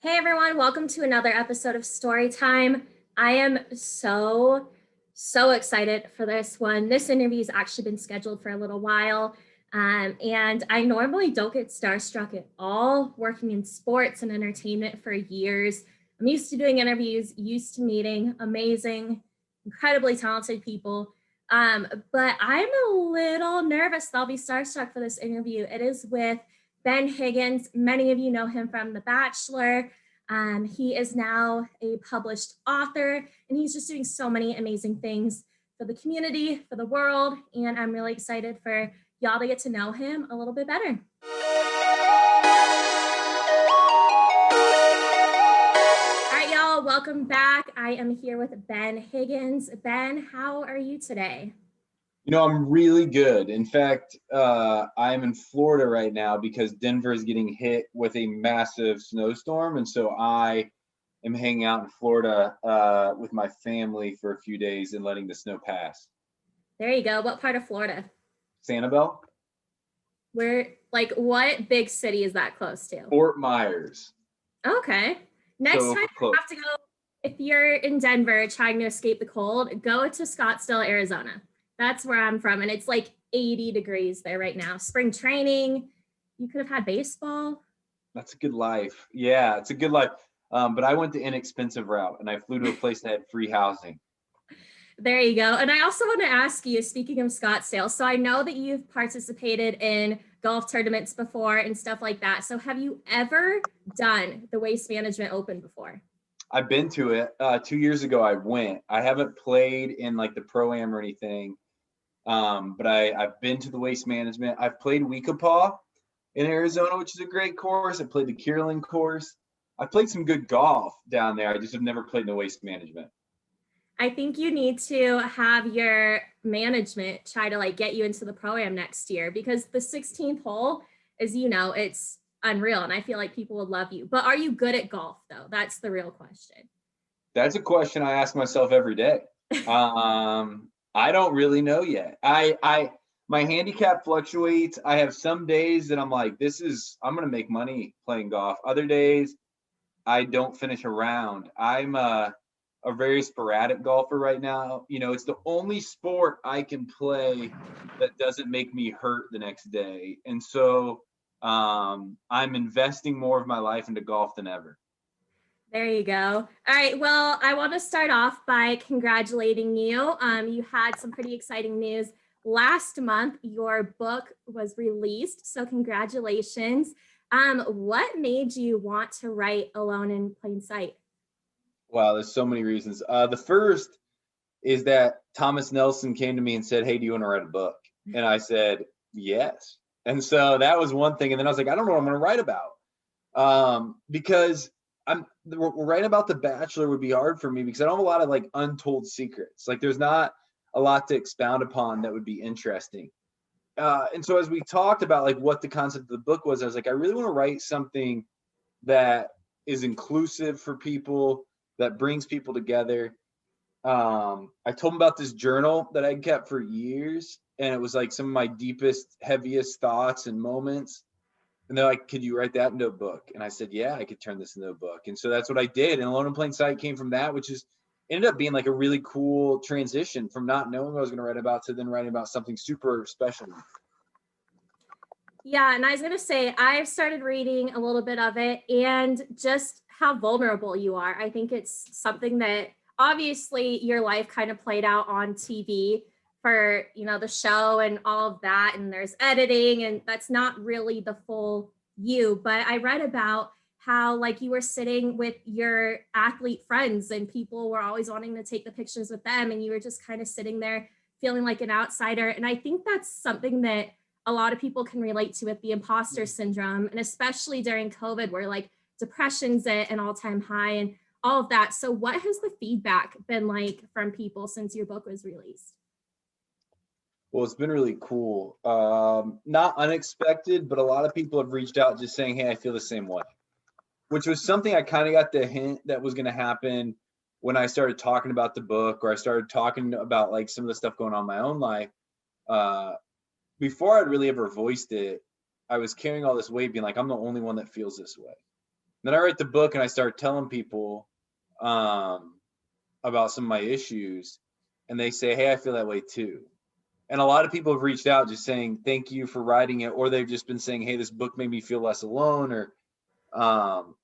Hey everyone, welcome to another episode of Story Time. I am so excited for this one. This interview has actually been scheduled for a little while. And I normally don't get starstruck at all, working in sports and entertainment for years. I'm used to doing interviews, used to meeting amazing, incredibly talented people. But I'm a little nervous that I'll be starstruck for this interview. It is with Ben Higgins. Many of you know him from The Bachelor. He is now a published author, and he's just doing so many amazing things for the community, for the world, and I'm really excited for y'all to get to know him a little bit better. All right, y'all, welcome back. I am here with Ben Higgins. Ben, how are you today? I'm really good. In fact, I'm in Florida right now because Denver is getting hit with a massive snowstorm. And so I am hanging out in Florida with my family for a few days and letting the snow pass. There you go. What part of Florida? Sanibel? What big city is that close to? Fort Myers. Okay. Next time you have to go, if you're in Denver trying to escape the cold, go to Scottsdale, Arizona. That's where I'm from, and it's like 80 degrees there right now. Spring training, you could have had baseball. That's a good life. Yeah, it's a good life. But I went the inexpensive route, and I flew to a place that had free housing. There you go. And I also want to ask you, speaking of Scottsdale, so I know that you've participated in golf tournaments before and stuff like that. So have you ever done the Waste Management Open before? I've been to it. 2 years ago, I went. I haven't played in like the Pro-Am or anything. But I've been to the Waste Management. I've played Weekapaw in Arizona, which is a great course. I played the Kierland course. I played some good golf down there. I just have never played in the Waste Management. I think you need to have your management try to get you into the Pro-Am next year, because the 16th hole is, it's unreal. And I feel like people would love you. But are you good at golf though? That's the real question. That's a question I ask myself every day. I don't really know yet. My handicap fluctuates. I have some days that I'm like, I'm going to make money playing golf. Other days, I don't finish a round. I'm a very sporadic golfer right now. It's the only sport I can play that doesn't make me hurt the next day. And so I'm investing more of my life into golf than ever. There you go. All right. Well, I want to start off by congratulating you. You had some pretty exciting news last month. Your book was released, so congratulations. What made you want to write Alone in Plain Sight? Wow, there's so many reasons. The first is that Thomas Nelson came to me and said, "Hey, do you want to write a book?" And I said, "Yes." And so that was one thing. And then I was like, I don't know what I'm going to write about, because writing about The Bachelor would be hard for me because I don't have a lot of untold secrets. There's not a lot to expound upon that would be interesting. And so as we talked about what the concept of the book was, I was like, I really want to write something that is inclusive for people, that brings people together. I told him about this journal that I kept for years, and it was some of my deepest, heaviest thoughts and moments. And they're like, "Could you write that into a book?" And I said, "Yeah, I could turn this into a book." And so that's what I did. And Alone in Plain Sight came from that, which ended up being a really cool transition from not knowing what I was going to write about to then writing about something super special. Yeah, and I was going to say, I've started reading a little bit of it, and just how vulnerable you are. I think it's something that obviously your life kind of played out on TV for, the show and all of that. And there's editing, and that's not really the full you. But I read about how you were sitting with your athlete friends and people were always wanting to take the pictures with them. And you were just kind of sitting there feeling like an outsider. And I think that's something that a lot of people can relate to with the imposter syndrome. And especially during COVID, where depression's at an all-time high and all of that. So what has the feedback been like from people since your book was released? Well, it's been really cool. Not unexpected, but a lot of people have reached out just saying, "Hey, I feel the same way," which was something I kind of got the hint that was going to happen when I started talking about the book, or I started talking about some of the stuff going on in my own life. Before I'd really ever voiced it, I was carrying all this weight being I'm the only one that feels this way. Then I write the book and I start telling people about some of my issues, and they say, hey, I feel that way too. And a lot of people have reached out just saying thank you for writing it, or they've just been saying, hey, this book made me feel less alone. Or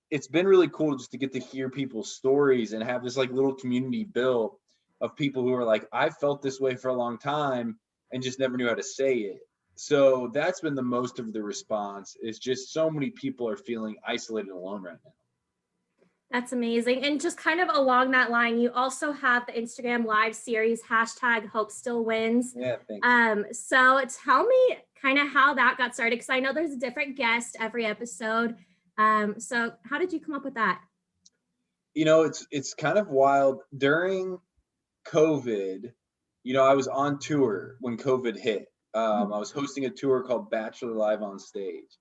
it's been really cool just to get to hear people's stories and have this like little community built of people who are like, I felt this way for a long time and just never knew how to say it. So that's been the most of the response, is just so many people are feeling isolated and alone right now. That's amazing. And just kind of along that line, you also have the Instagram live series, hashtag Hope Still Wins. Yeah, thanks. So tell me kind of how that got started, because I know there's a different guest every episode. So how did you come up with that? You know, it's kind of wild. During COVID, you know, I was on tour when COVID hit. I was hosting a tour called Bachelor Live on Stage.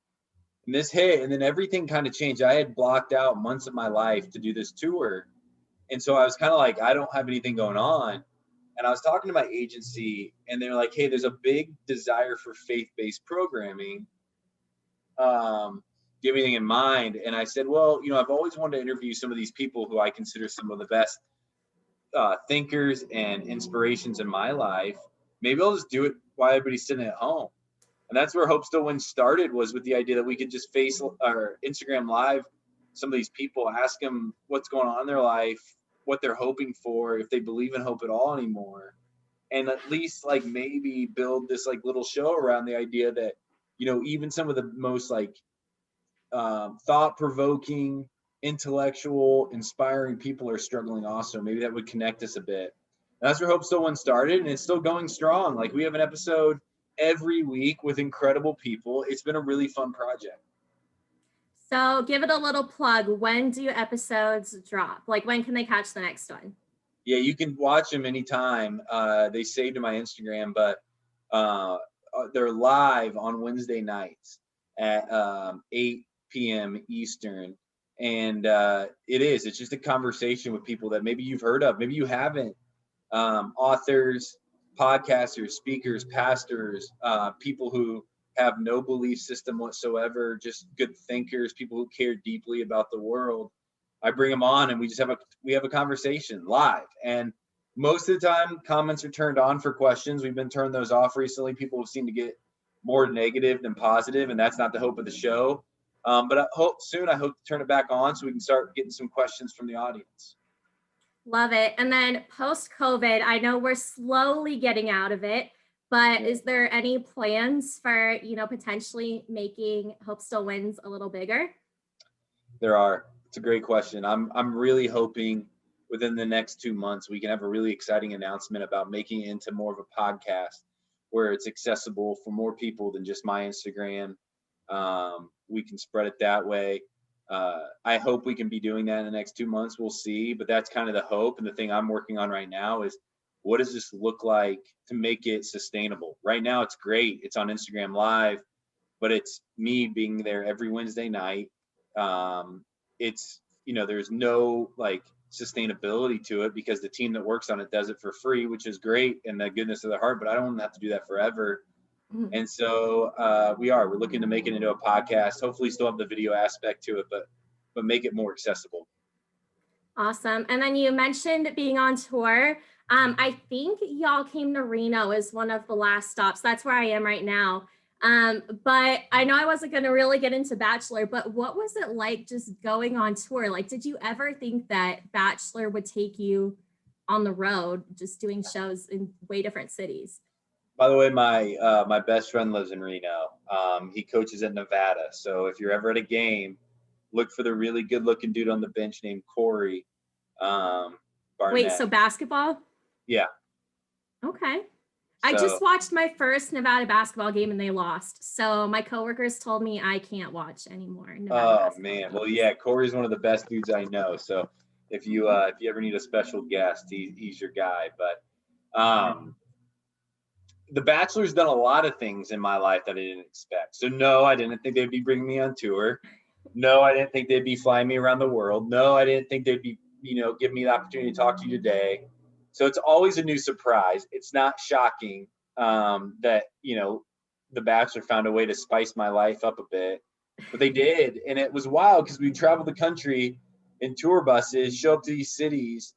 And this hit, and then everything kind of changed. I had blocked out months of my life to do this tour. And so I was kind of like, I don't have anything going on. And I was talking to my agency, and they were like, hey, there's a big desire for faith-based programming. Do you have anything in mind? And I said, well, you know, I've always wanted to interview some of these people who I consider some of the best thinkers and inspirations in my life. Maybe I'll just do it while everybody's sitting at home. And that's where Hope Still Wins started, was with the idea that we could just face or Instagram live some of these people, ask them what's going on in their life, what they're hoping for, if they believe in hope at all anymore. And at least like maybe build this like little show around the idea that, you know, even some of the most like thought-provoking, intellectual, inspiring people are struggling also. Maybe that would connect us a bit. And that's where Hope Still Wins started, and it's still going strong. Like, we have an episode every week with incredible people. It's been a really fun project. So give it a little plug. When do episodes drop? Like, when can they catch the next one? Yeah, you can watch them anytime. They save to my Instagram, but they're live on Wednesday nights at 8 p.m. Eastern. And it's just a conversation with people that maybe you've heard of, maybe you haven't. Authors, podcasters, speakers, pastors, people who have no belief system whatsoever, just good thinkers, people who care deeply about the world. I bring them on, and we have a conversation live. And most of the time, comments are turned on for questions. We've been turned those off recently. People seem to get more negative than positive, and that's not the hope of the show. But I hope to turn it back on so we can start getting some questions from the audience. Love it. And then post-COVID, I know we're slowly getting out of it, but is there any plans for, potentially making Hope Still Wins a little bigger? There are. It's a great question. I'm really hoping within the next 2 months we can have a really exciting announcement about making it into more of a podcast where it's accessible for more people than just my Instagram. We can spread it that way. I hope we can be doing that in the next 2 months. We'll see, but that's kind of the hope. And the thing I'm working on right now is, what does this look like to make it sustainable? Right now, it's great. It's on Instagram Live, but it's me being there every Wednesday night. There's no like sustainability to it because the team that works on it does it for free, which is great and the goodness of their heart, but I don't want to have to do that forever. And so we're looking to make it into a podcast, hopefully still have the video aspect to it, but make it more accessible. Awesome. And then you mentioned being on tour. I think y'all came to Reno as one of the last stops. That's where I am right now. But I know I wasn't going to really get into Bachelor, but what was it like just going on tour? Like, did you ever think that Bachelor would take you on the road, just doing shows in way different cities? By the way, my best friend lives in Reno. He coaches at Nevada. So if you're ever at a game, look for the really good looking dude on the bench named Corey. Barnett. Wait, so basketball? Yeah. Okay. I just watched my first Nevada basketball game and they lost. So my coworkers told me I can't watch anymore. Man. Well, yeah, Corey's one of the best dudes I know. So if you ever need a special guest, he's your guy. But The Bachelor's done a lot of things in my life that I didn't expect. So no, I didn't think they'd be bringing me on tour. No, I didn't think they'd be flying me around the world. No, I didn't think they'd be, giving me the opportunity to talk to you today. So it's always a new surprise. It's not shocking that, The Bachelor found a way to spice my life up a bit. but they did. And it was wild because we traveled the country in tour buses, show up to these cities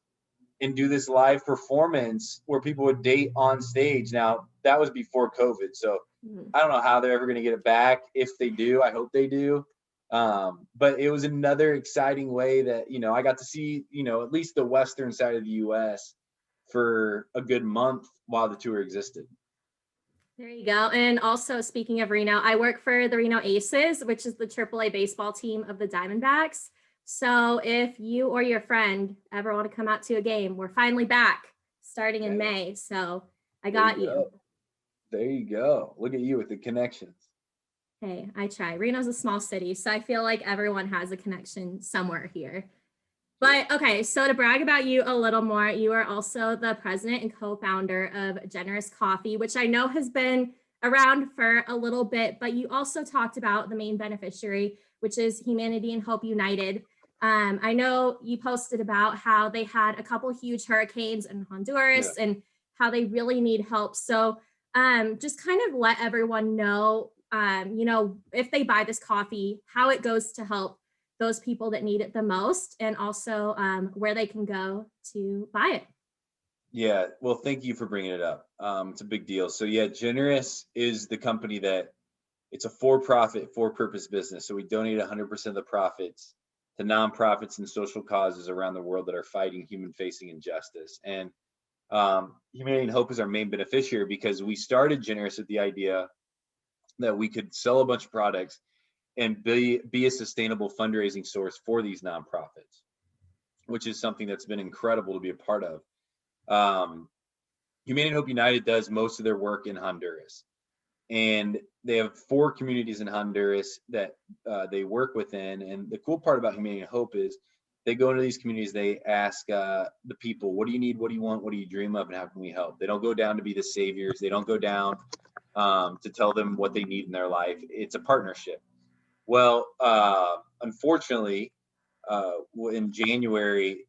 and do this live performance where people would date on stage. Now, that was before COVID. So Mhm. I don't know how they're ever going to get it back. If they do, I hope they do. But it was another exciting way that, I got to see, at least the Western side of the US for a good month while the tour existed. There you go. And also, speaking of Reno, I work for the Reno Aces, which is the AAA baseball team of the Diamondbacks. So if you or your friend ever want to come out to a game, we're finally back starting in Okay. May. So I There got you you. go. There you go. Look at you with the connections. Hey, I try. Reno's a small city, so I feel like everyone has a connection somewhere here. But okay, so to brag about you a little more, you are also the president and co-founder of Generous Coffee, which I know has been around for a little bit, but you also talked about the main beneficiary, which is Humanity and Hope United. I know you posted about how they had a couple huge hurricanes in Yeah. Honduras and how they really need help. So just kind of let everyone know, if they buy this coffee, how it goes to help those people that need it the most, and also where they can go to buy it. Yeah. Well, thank you for bringing it up. It's a big deal. So yeah, Generous is the company that it's a for-profit, for-purpose business. So we donate 100% of the profits to nonprofits and social causes around the world that are fighting human-facing injustice. And Humanity and Hope is our main beneficiary because we started Generous with the idea that we could sell a bunch of products and be a sustainable fundraising source for these nonprofits, which is something that's been incredible to be a part of. Um, Humanity and Hope United does most of their work in Honduras, and they have 4 communities in Honduras that they work within. And the cool part about Humanity and Hope is they go into these communities, they ask the people, what do you need, what do you want, what do you dream of, and how can we help? They don't go down to be the saviors. They don't go down to tell them what they need in their life. It's a partnership. Well, unfortunately, in January,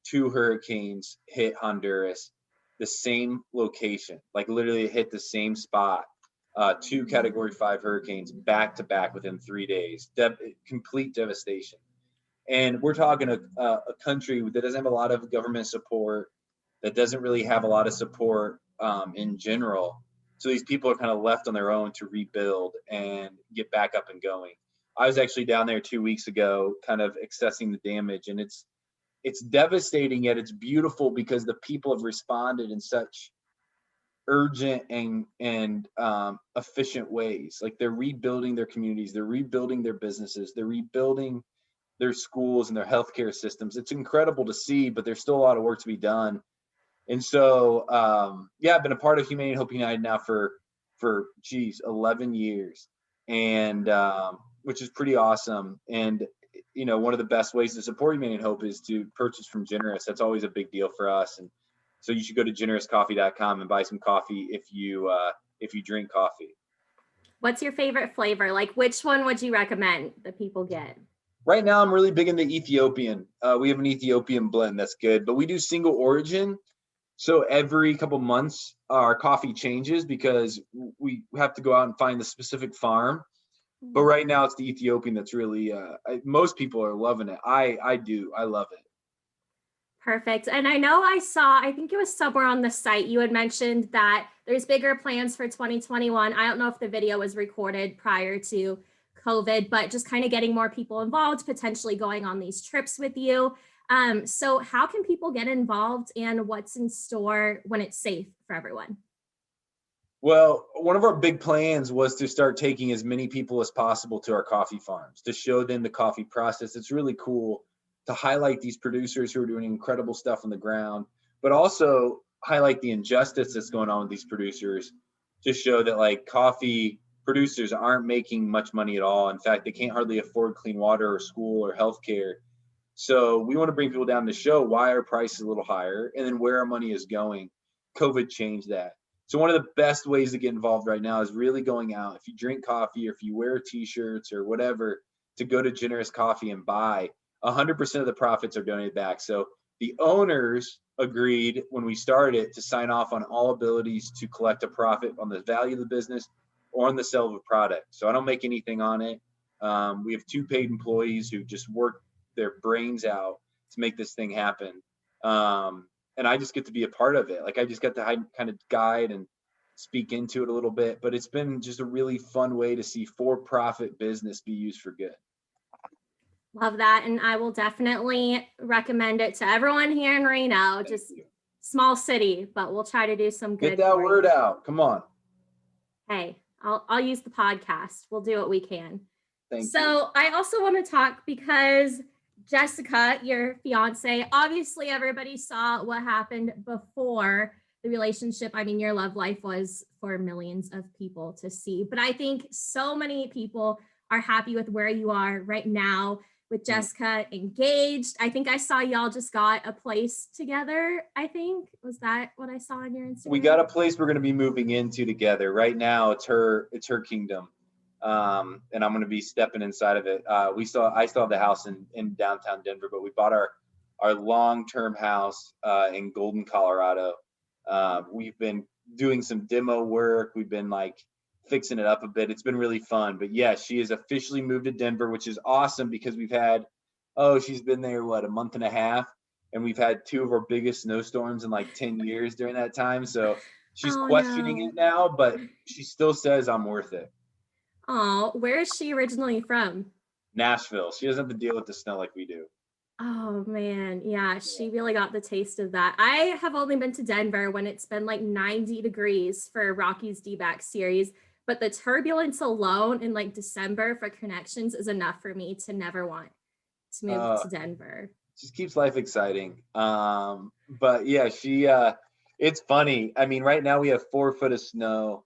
2 hurricanes hit Honduras, the same location, like literally hit the same spot. 2 Category 5 hurricanes back to back within 3 days. Complete devastation. And we're talking a country that doesn't have a lot of government support, that doesn't really have a lot of support in general. So these people are kind of left on their own to rebuild and get back up and going. I was actually down there 2 weeks ago, kind of assessing the damage, and it's devastating, yet it's beautiful because the people have responded in such urgent and efficient ways. Like they're rebuilding their communities, they're rebuilding their businesses, they're rebuilding their schools and their healthcare systems. It's incredible to see, but there's still a lot of work to be done. And so, yeah, I've been a part of Humane Hope United now for 11 years, and which is pretty awesome. And one of the best ways to support Humane Hope is to purchase from Generous. That's always a big deal for us. And so you should go to generouscoffee.com and buy some coffee if you drink coffee. What's your favorite flavor? Like, which one would you recommend that people get? Right now, I'm really big into Ethiopian. We have an Ethiopian blend that's good, but we do single origin. So every couple months, our coffee changes because we have to go out and find the specific farm. But right now, it's the Ethiopian that's really most people are loving it. I do. I love it. Perfect. And I know I think it was somewhere on the site, you had mentioned that there's bigger plans for 2021. I don't know if the video was recorded prior to COVID, but just kind of getting more people involved, potentially going on these trips with you. So how can people get involved, and what's in store when it's safe for everyone? Well, one of our big plans was to start taking as many people as possible to our coffee farms to show them the coffee process. It's really cool to highlight these producers who are doing incredible stuff on the ground, but also highlight the injustice that's going on with these producers to show that like coffee producers aren't making much money at all. In fact, they can't hardly afford clean water or school or healthcare. So we want to bring people down to show why our price is a little higher and then where our money is going. COVID changed that. So one of the best ways to get involved right now is really going out. If you drink coffee or if you wear t-shirts or whatever, to go to Generous Coffee and buy. 100% of the profits are donated back. So the owners agreed when we started to sign off on all abilities to collect a profit on the value of the business or on the sale of a product. So I don't make anything on it. We have 2 paid employees who just work their brains out to make this thing happen. And I just get to be a part of it. Like I just got to kind of guide and speak into it a little bit, but it's been just a really fun way to see for-profit business be used for good. Love that. And I will definitely recommend it to everyone here in Reno. Thank Just you. small city, but we'll try to do some good. Get that word out. Come on. Hey, I'll use the podcast. We'll do what we can. Thank you. So I also want to talk because Jessica, your fiance, obviously everybody saw what happened before the relationship. I mean, your love life was for millions of people to see, but I think so many people are happy with where you are right now with Jessica engaged. I think I saw y'all just got a place together. I think, was that what I saw on your Instagram? We got a place we're going to be moving into together. Right now it's her kingdom. And I'm going to be stepping inside of it. I still have the house in downtown Denver, but we bought our long-term house in Golden, Colorado. We've been doing some demo work. We've been like fixing it up a bit. It's been really fun. But yeah, she has officially moved to Denver, which is awesome because she's been there, a month and a half. And we've had 2 of our biggest snowstorms in like 10 years during that time. So she's questioning it now, but she still says I'm worth it. Oh, where is she originally from? Nashville. She doesn't have to deal with the snow like we do. Oh man, yeah, she really got the taste of that. I have only been to Denver when it's been like 90 degrees for Rockies D-back series, but the turbulence alone in like December for connections is enough for me to never want to move to Denver. Just keeps life exciting. But yeah, it's funny. I mean, right now we have 4 foot of snow.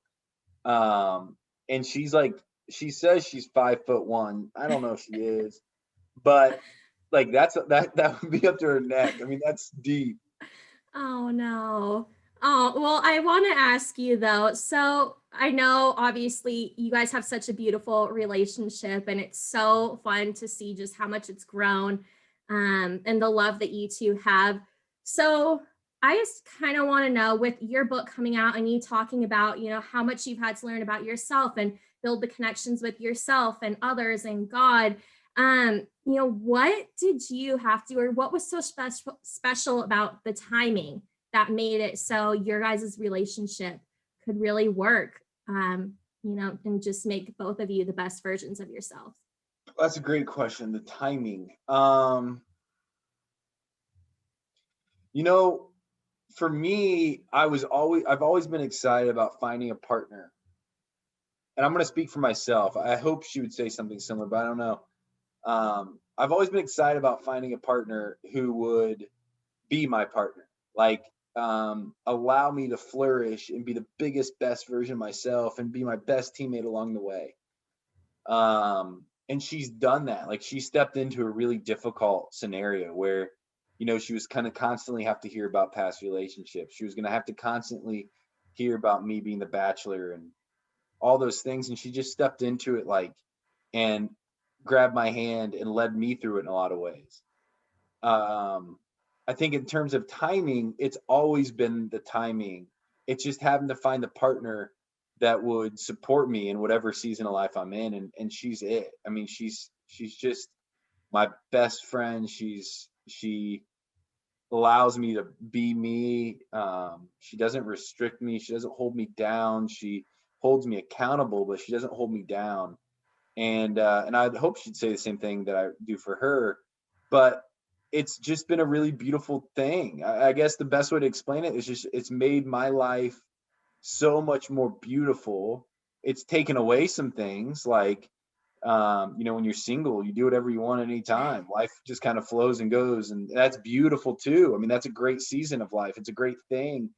And she says she's 5'1". I don't know if she is, but like that would be up to her neck. I mean, that's deep. Oh no. Oh, well, I want to ask you though. So I know obviously you guys have such a beautiful relationship and it's so fun to see just how much it's grown, and the love that you two have. So I just kind of want to know, with your book coming out and you talking about, how much you've had to learn about yourself and build the connections with yourself and others and God, what did you have to, or what was so special about the timing that made it so your guys' relationship could really work, and just make both of you the best versions of yourself? That's a great question. The timing. For me, I've always been excited about finding a partner. And I'm going to speak for myself. I hope she would say something similar, but I don't know. I've always been excited about finding a partner who would be my partner, like allow me to flourish and be the biggest, best version of myself and be my best teammate along the way. And she's done that. Like she stepped into a really difficult scenario where, she was kind of constantly have to hear about past relationships. She was going to have to constantly hear about me being the Bachelor and all those things. And she just stepped into it and grabbed my hand and led me through it in a lot of ways. I think in terms of timing, it's always been the timing. It's just having to find the partner that would support me in whatever season of life I'm in. And she's it. I mean, she's just my best friend. She allows me to be me. She doesn't restrict me. She doesn't hold me down. She holds me accountable, but she doesn't hold me down. And I hope she'd say the same thing that I do for her. But it's just been a really beautiful thing. I guess the best way to explain it is just it's made my life so much more beautiful. It's taken away some things like, when you're single, you do whatever you want at any time. Life just kind of flows and goes. And that's beautiful too. I mean, that's a great season of life. It's a great thing,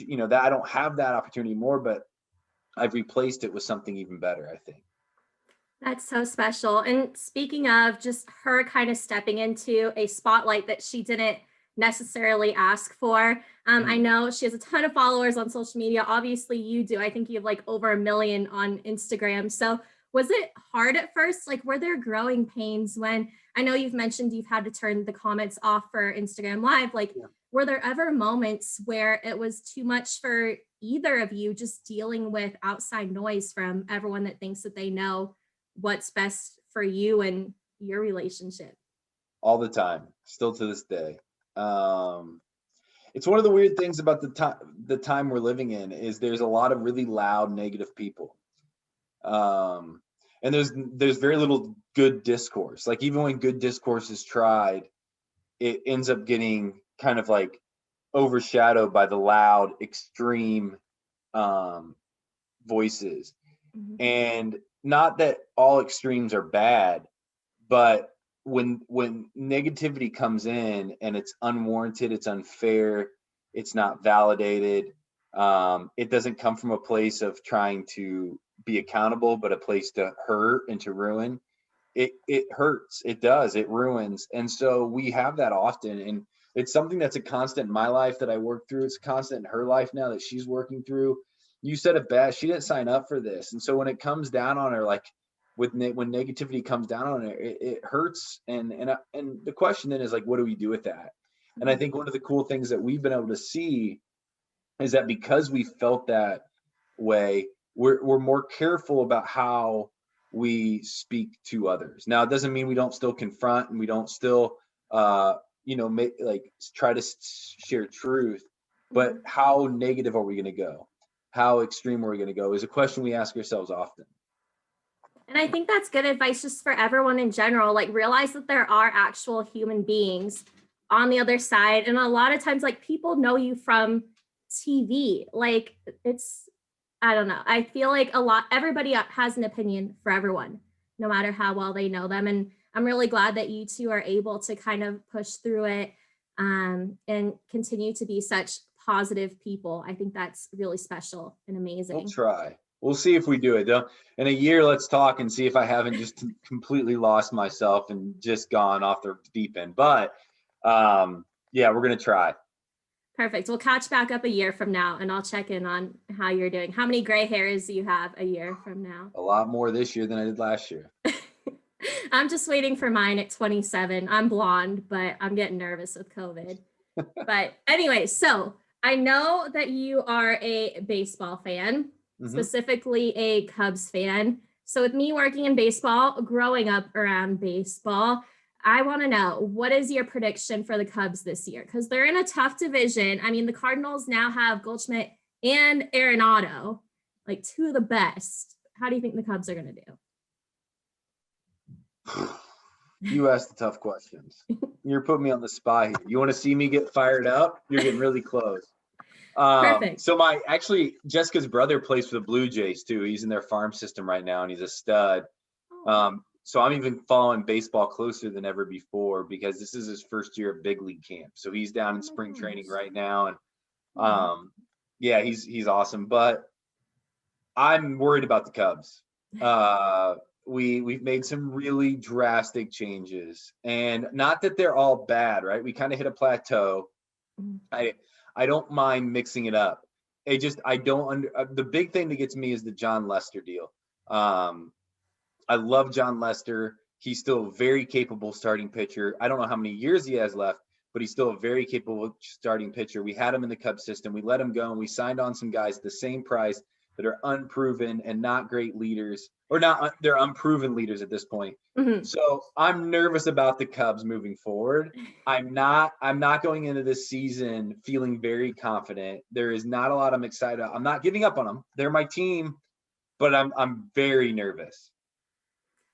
that I don't have that opportunity more, but I've replaced it with something even better, I think. That's so special. And speaking of just her kind of stepping into a spotlight that she didn't necessarily ask for, I know she has a ton of followers on social media. Obviously, you do. I think you have like over 1 million on Instagram. So was it hard at first? Like, were there growing pains when, I know you've mentioned you've had to turn the comments off for Instagram Live? Like, were there ever moments where it was too much for either of you, just dealing with outside noise from everyone that thinks that they know what's best for you and your relationship? All the time, still to this day. It's one of the weird things about the time we're living in is there's a lot of really loud negative people. And there's very little good discourse. Like even when good discourse is tried, it ends up getting kind of like overshadowed by the loud, extreme voices. Mhm. And not that all extremes are bad, but when negativity comes in and it's unwarranted, it's unfair, it's not validated, it doesn't come from a place of trying to be accountable, but a place to hurt and to ruin. It hurts, it does, it ruins. And so we have that often, and it's something that's a constant in my life that I work through. It's a constant in her life now that she's working through. You said it best, she didn't sign up for this. And so when it comes down on her, like when negativity comes down on her, it hurts. And the question then is like, what do we do with that? And I think one of the cool things that we've been able to see is that because we felt that way, we're more careful about how we speak to others. Now, it doesn't mean we don't still confront and we don't still, make like try to share truth, but how negative are we going to go? How extreme are we going to go is a question we ask ourselves often. And I think that's good advice just for everyone in general. Like realize that there are actual human beings on the other side. And a lot of times, like people know you from TV. Like I don't know. I feel like everybody has an opinion for everyone, no matter how well they know them. And I'm really glad that you two are able to kind of push through it and continue to be such positive people. I think that's really special and amazing. We'll try. We'll see if we do it. Though. In a year, let's talk and see if I haven't just completely lost myself and just gone off the deep end. But yeah, we're going to try. Perfect. We'll catch back up a year from now and I'll check in on how you're doing. How many gray hairs do you have a year from now? A lot more this year than I did last year. I'm just waiting for mine at 27. I'm blonde, but I'm getting nervous with COVID. But anyway, so I know that you are a baseball fan, specifically a Cubs fan. So with me working in baseball, growing up around baseball, I want to know, what is your prediction for the Cubs this year? Because they're in a tough division. I mean, the Cardinals now have Goldschmidt and Arenado, like two of the best. How do you think the Cubs are going to do? You asked the tough questions. You're putting me on the spot here. You want to see me get fired up? You're getting really close. Perfect. So Jessica's brother plays for the Blue Jays too. He's in their farm system right now and he's a stud. So I'm even following baseball closer than ever before because this is his first year of big league camp. So he's down in spring training right now. And yeah, he's awesome. But I'm worried about the Cubs. We've made some really drastic changes, and not that they're all bad, right? We kind of hit a plateau. I don't mind mixing it up. The big thing that gets me is the John Lester deal. I love John Lester. He's still a very capable starting pitcher. I don't know how many years he has left, but he's still a very capable starting pitcher. We had him in the Cubs system. We let him go, and we signed on some guys at the same price that are unproven and not great leaders, or not. They're unproven leaders at this point. So I'm nervous about the Cubs moving forward. I'm not going into this season feeling very confident. There is not a lot I'm excited about. I'm not giving up on them. They're my team, but I'm very nervous.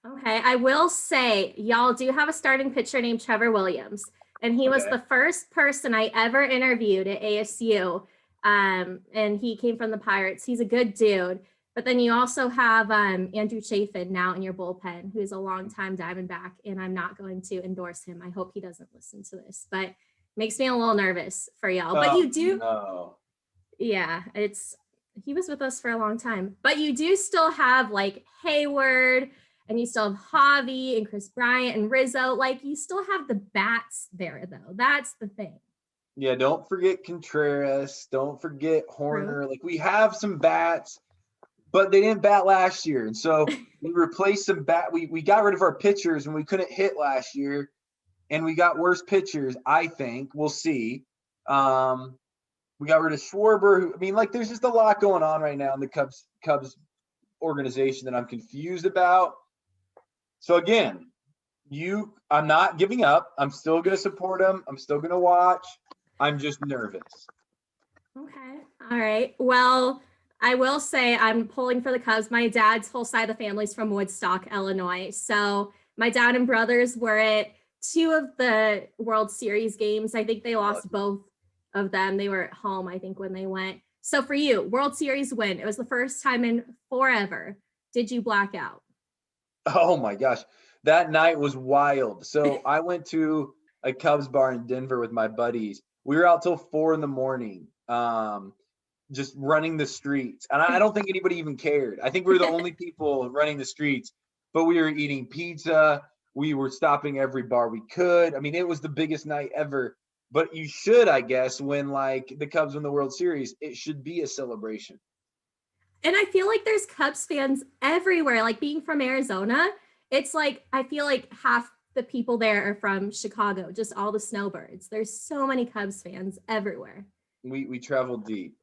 Okay, I will say y'all do have a starting pitcher named Trevor Williams, and he was the first person I ever interviewed at ASU. And he came from the Pirates. He's a good dude. But then you also have Andrew Chafin now in your bullpen, who's a longtime Diamondback, and I'm not going to endorse him. I hope he doesn't listen to this, but makes me a little nervous for y'all. But you do, yeah, he was with us for a long time. But you do still have like Hayward, and you still have Javi and Chris Bryant and Rizzo. Like you still have the bats there, though. That's the thing. Yeah, don't forget Contreras. Don't forget Horner. Like we have some bats, but they didn't bat last year. And so we replaced some we got rid of our pitchers when we couldn't hit last year, and we got worse pitchers, I think. We'll see. We got rid of Schwarber. There's just a lot going on right now in the Cubs organization that I'm confused about. So again, I'm not giving up. I'm still going to support them. I'm still going to watch. I'm just nervous. Okay. All right. Well, I will say I'm pulling for the Cubs. My dad's whole side of the family's from Woodstock, Illinois. So my dad and brothers were at two of the World Series games. I think they lost both of them. They were at home, I think, when they went. So for you, World Series win. It was the first time in forever. Did you black out? Oh my gosh. That night was wild. So I went to a Cubs bar in Denver with my buddies. We were out till 4 a.m. Just running the streets. And I don't think anybody even cared. I think we were the only people running the streets, but we were eating pizza. We were stopping every bar we could. I mean, it was the biggest night ever. But you should, I guess, when like the Cubs win the World Series, it should be a celebration. And I feel like there's Cubs fans everywhere. Like being from Arizona, it's like I feel like half the people there are from Chicago, just all the snowbirds. There's so many Cubs fans everywhere. We travel deep,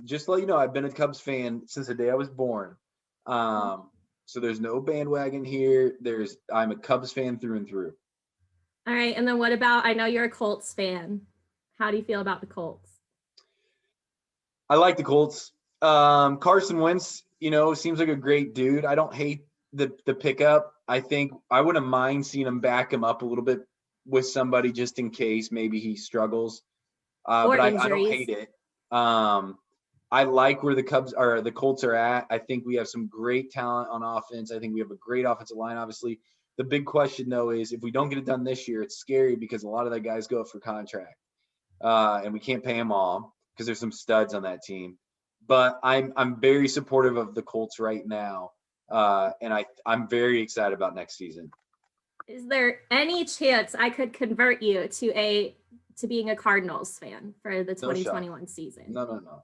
just to let you know, I've been a Cubs fan since the day I was born. So there's no bandwagon here. I'm a Cubs fan through and through. All right, and then what about? I know you're a Colts fan. How do you feel about the Colts? I like the Colts. Carson Wentz, seems like a great dude. I don't hate the pickup. I think I wouldn't mind seeing him back him up a little bit with somebody just in case maybe he struggles. But I don't hate it. I like where the Colts are at. I think we have some great talent on offense. I think we have a great offensive line, obviously. The big question, though, is if we don't get it done this year, it's scary because a lot of the guys go up for contract. And we can't pay them all because there's some studs on that team. But I'm very supportive of the Colts right now. And I'm very excited about next season. Is there any chance I could convert you to being a Cardinals fan for the 2021 season? No.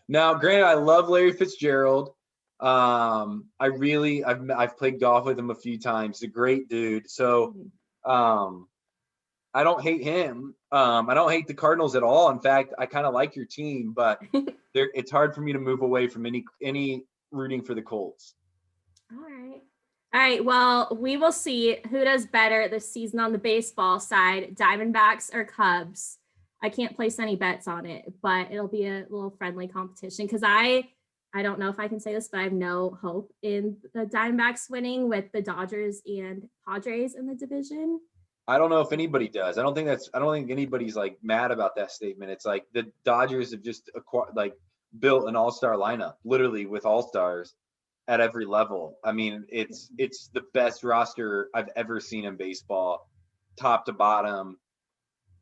Now, granted, I love Larry Fitzgerald. I've played golf with him a few times. He's a great dude. So I don't hate him. I don't hate the Cardinals at all. In fact, I kind of like your team, but it's hard for me to move away from any rooting for the Colts. All right. Well, we will see who does better this season on the baseball side, Diamondbacks or Cubs. I can't place any bets on it, but it'll be a little friendly competition because I don't know if I can say this, but I have no hope in the Diamondbacks winning with the Dodgers and Padres in the division. I don't know if anybody does. I don't think anybody's like mad about that statement. It's like the Dodgers have just built an all-star lineup, literally with all-stars at every level. I mean, it's the best roster I've ever seen in baseball, top to bottom.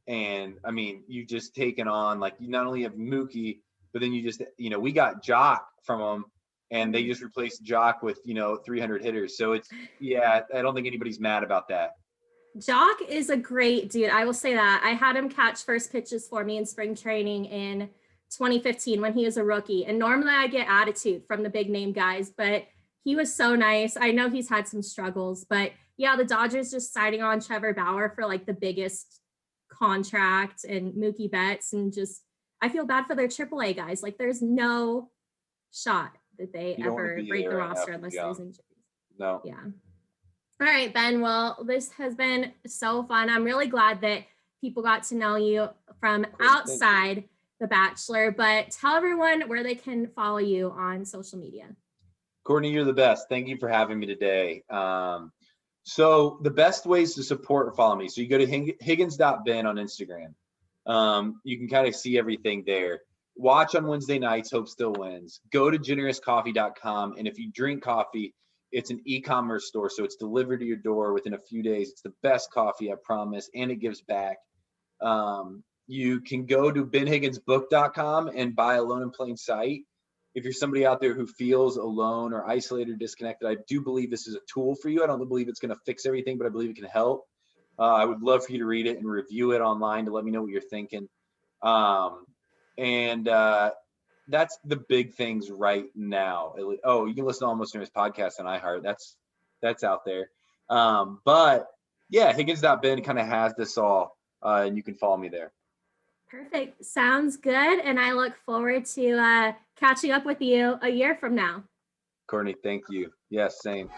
And I mean, you just taken on, like, you not only have Mookie, but then you just, we got Jock from them, and they just replaced Jock with, 300 hitters. So I don't think anybody's mad about that. Jock is a great dude. I will say that. I had him catch first pitches for me in spring training in 2015 when he was a rookie. And normally I get attitude from the big name guys, but he was so nice. I know he's had some struggles, but yeah, the Dodgers just signing on Trevor Bauer for like the biggest contract and Mookie Betts, and just I feel bad for their AAA guys. Like there's no shot that they ever break the roster unless there's injuries. No. Yeah. All right, Ben. Well, this has been so fun. I'm really glad that people got to know you from outside The Bachelor, but tell everyone where they can follow you on social media. Courtney, you're the best. Thank you for having me today. So the best ways to support or follow me. So you go to Higgins.ben on Instagram. You can kind of see everything there. Watch on Wednesday nights, Hope Still Wins. Go to generouscoffee.com. And if you drink coffee, it's an e-commerce store. So it's delivered to your door within a few days. It's the best coffee, I promise. And it gives back. You can go to benhigginsbook.com and buy Alone in Plain Sight. If you're somebody out there who feels alone or isolated or disconnected, I do believe this is a tool for you. I don't believe it's going to fix everything, but I believe it can help. I would love for you to read it and review it online to let me know what you're thinking. That's the big things right now. Oh, you can listen to Almost Famous podcast on iHeart. That's out there. But yeah, Higgins.ben kind of has this all, and you can follow me there. Perfect. Sounds good. And I look forward to catching up with you a year from now. Courtney, thank you. Yes, same.